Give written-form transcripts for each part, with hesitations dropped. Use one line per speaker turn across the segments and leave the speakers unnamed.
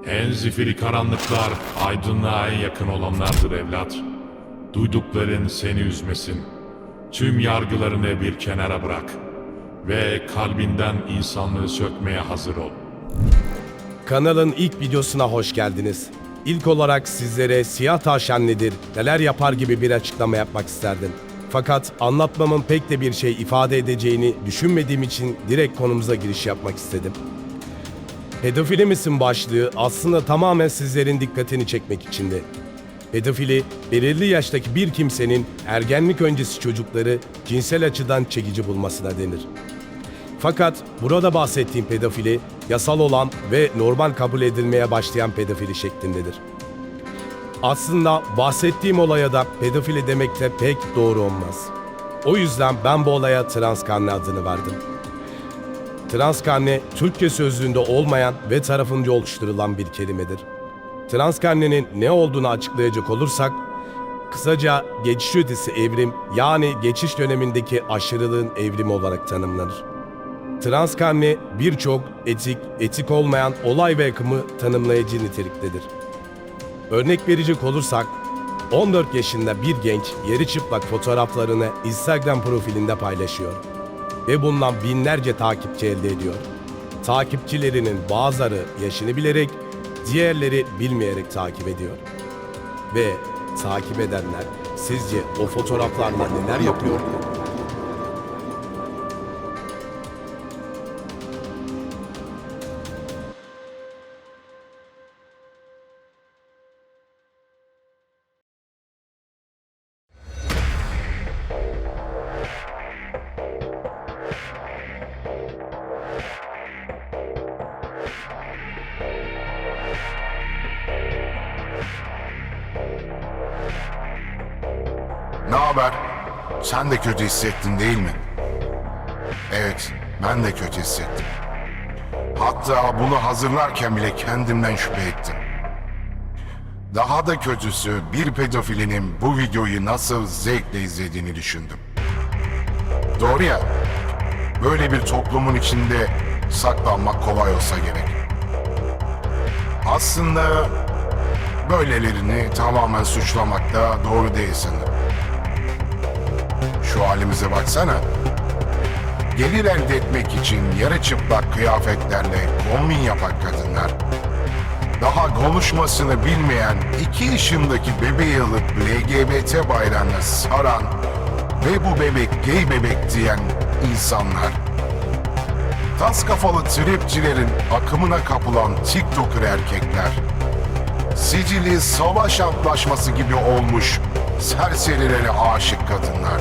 En zifiri karanlıklar aydınlığa en yakın olanlardır evlat. Duydukların seni üzmesin. Tüm yargılarını bir kenara bırak. Ve kalbinden insanlığı sökmeye hazır ol.
Kanalın ilk videosuna hoş geldiniz. İlk olarak sizlere siyah tavşan nedir, neler yapar gibi bir açıklama yapmak isterdim. Fakat anlatmamın pek de bir şey ifade edeceğini düşünmediğim için direkt konumuza giriş yapmak istedim. Pedofili misin başlığı aslında tamamen sizlerin dikkatini çekmek içindi. Pedofili, belirli yaştaki bir kimsenin ergenlik öncesi çocukları cinsel açıdan çekici bulmasına denir. Fakat burada bahsettiğim pedofili, yasal olan ve normal kabul edilmeye başlayan pedofili şeklindedir. Aslında bahsettiğim olaya da pedofili demek de pek doğru olmaz. O yüzden ben bu olaya transkarne adını verdim. Transkarne, Türkçe sözlüğünde olmayan ve tarafınca oluşturulan bir kelimedir. Transkarnenin ne olduğunu açıklayacak olursak, kısaca geçiş ötesi evrim yani geçiş dönemindeki aşırılığın evrimi olarak tanımlanır. Transkarne birçok etik olmayan olay ve akımı tanımlayıcı niteliktedir. Örnek verecek olursak, 14 yaşında bir genç yarı çıplak fotoğraflarını Instagram profilinde paylaşıyor ve bundan binlerce takipçi elde ediyor. Takipçilerinin bazıları yaşını bilerek, diğerleri bilmeyerek takip ediyor. Ve takip edenler sizce o fotoğraflarla neler yapıyor?
Ne haber? Sen de kötü hissettin değil mi? Evet, ben de kötü hissettim. Hatta bunu hazırlarken bile kendimden şüphe ettim. Daha da kötüsü bir pedofilinin bu videoyu nasıl zevkle izlediğini düşündüm. Doğru ya, böyle bir toplumun içinde saklanmak kolay olsa gerek. Aslında böylelerini tamamen suçlamak da doğru değil sanırım. Şu halimize baksana. Gelir elde etmek için yarı çıplak kıyafetlerle kombin yapan kadınlar, daha konuşmasını bilmeyen 2 yaşındaki bebeği alıp LGBT bayrağına saran ve bu bebek gay bebek diyen insanlar, tas kafalı tripçilerin akımına kapılan TikToker erkekler, sicili savaş antlaşması gibi olmuş serserilere aşık kadınlar,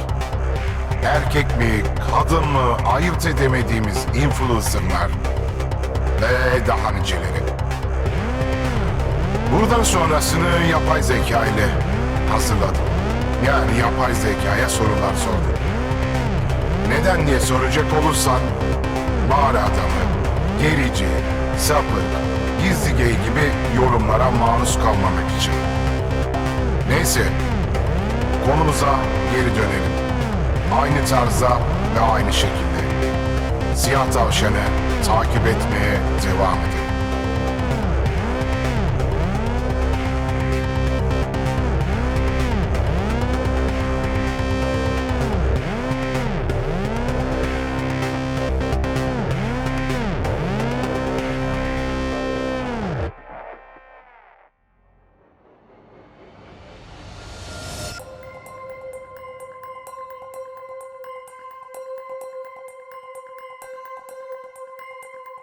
erkek mi, kadın mı ayırt edemediğimiz influencerlar ve daha niceleri. Buradan sonrasını yapay zeka ile hazırladım. Yani yapay zekaya sorular sordum. Neden diye soracak olursan, mağara adamı, gerici, sapık, gizli gay gibi yorumlara maruz kalmamak için. Neyse, konumuza geri dönelim. Aynı tarzda ve aynı şekilde siyah tavşanı takip etmeye devam edin.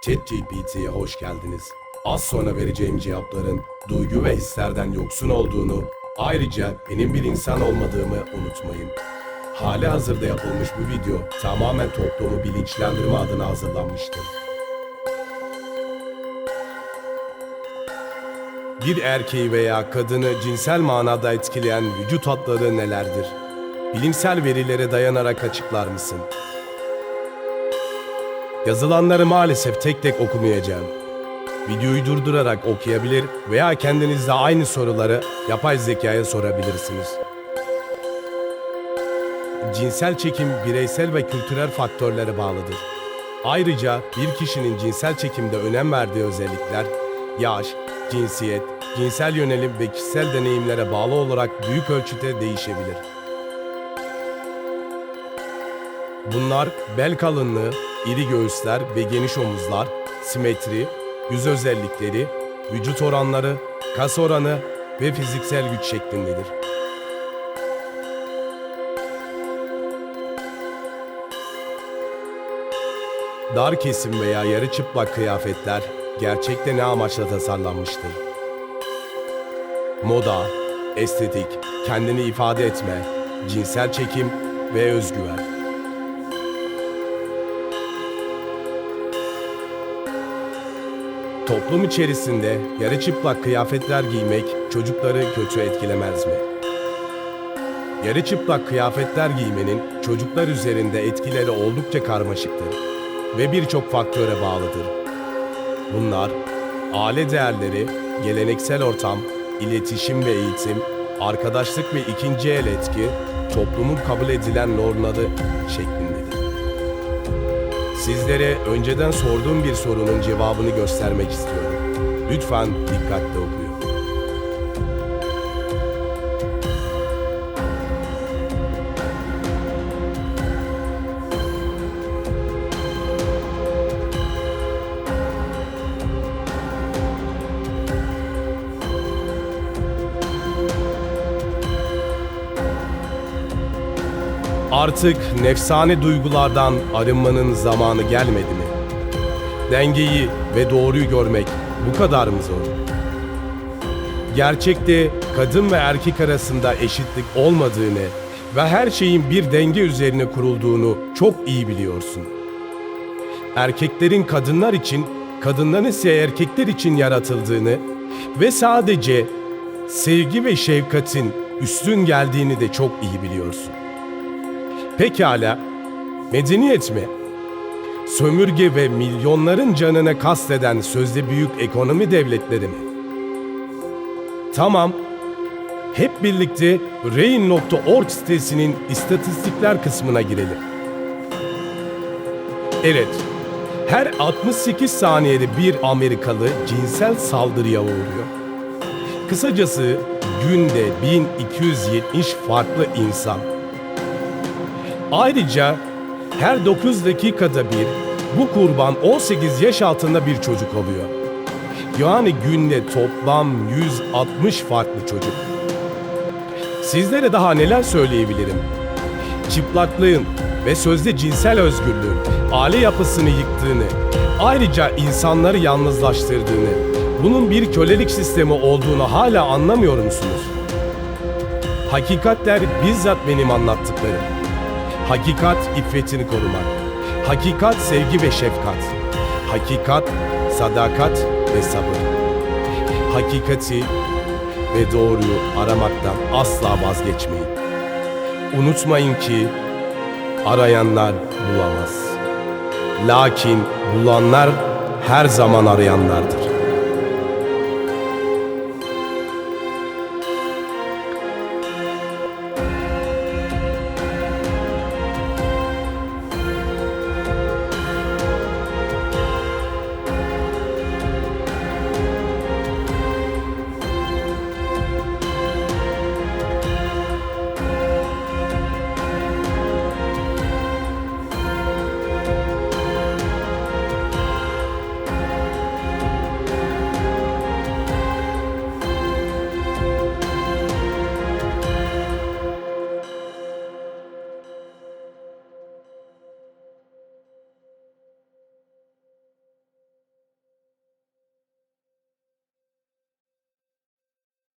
ChatGPT'ye hoş geldiniz. Az sonra vereceğim cevapların duygu ve hislerden yoksun olduğunu, ayrıca benim bir insan olmadığımı unutmayın. Hali hazırda yapılmış bu video tamamen toplumu bilinçlendirme adına hazırlanmıştır. Bir erkeği veya kadını cinsel manada etkileyen vücut hatları nelerdir? Bilimsel verilere dayanarak açıklar mısın? Yazılanları maalesef tek tek okumayacağım. Videoyu durdurarak okuyabilir veya kendiniz de aynı soruları yapay zekaya sorabilirsiniz. Cinsel çekim bireysel ve kültürel faktörlere bağlıdır. Ayrıca bir kişinin cinsel çekimde önem verdiği özellikler, yaş, cinsiyet, cinsel yönelim ve kişisel deneyimlere bağlı olarak büyük ölçüde değişebilir. Bunlar bel kalınlığı, iri göğüsler ve geniş omuzlar, simetri, yüz özellikleri, vücut oranları, kas oranı ve fiziksel güç şeklindedir. Dar kesim veya yarı çıplak kıyafetler gerçekte ne amaçla tasarlanmıştır? Moda, estetik, kendini ifade etme, cinsel çekim ve özgüven. Toplum içerisinde yarı çıplak kıyafetler giymek çocukları kötü etkilemez mi? Yarı çıplak kıyafetler giymenin çocuklar üzerinde etkileri oldukça karmaşıktır ve birçok faktöre bağlıdır. Bunlar, aile değerleri, geleneksel ortam, iletişim ve eğitim, arkadaşlık ve ikinci el etki, toplumun kabul edilen normları şeklindedir. Sizlere önceden sorduğum bir sorunun cevabını göstermek istiyorum. Lütfen dikkatli okuyun. Artık nefsane duygulardan arınmanın zamanı gelmedi mi? Dengeyi ve doğruyu görmek bu kadar mı zor? Gerçekte kadın ve erkek arasında eşitlik olmadığını ve her şeyin bir denge üzerine kurulduğunu çok iyi biliyorsun. Erkeklerin kadınlar için, kadınların ise erkekler için yaratıldığını ve sadece sevgi ve şefkatin üstün geldiğini de çok iyi biliyorsun. Pekala, medeniyet mi? Sömürge ve milyonların canına kasteden sözde büyük ekonomi devletleri mi? Tamam, hep birlikte Rain.org sitesinin istatistikler kısmına girelim. Evet, her 68 saniyede bir Amerikalı cinsel saldırıya uğruyor. Kısacası günde 1270 farklı insan. Ayrıca her 9 dakikada bir bu kurban 18 yaş altında bir çocuk oluyor. Yani günde toplam 160 farklı çocuk. Sizlere daha neler söyleyebilirim? Çıplaklığın ve sözde cinsel özgürlüğün aile yapısını yıktığını, ayrıca insanları yalnızlaştırdığını, bunun bir kölelik sistemi olduğunu hala anlamıyor musunuz? Hakikatler bizzat benim anlattıklarım. Hakikat iffetini korumak. Hakikat sevgi ve şefkat. Hakikat sadakat ve sabır. Hakikati ve doğruyu aramaktan asla vazgeçmeyin. Unutmayın ki arayanlar bulamaz. Lakin bulanlar her zaman arayanlardır.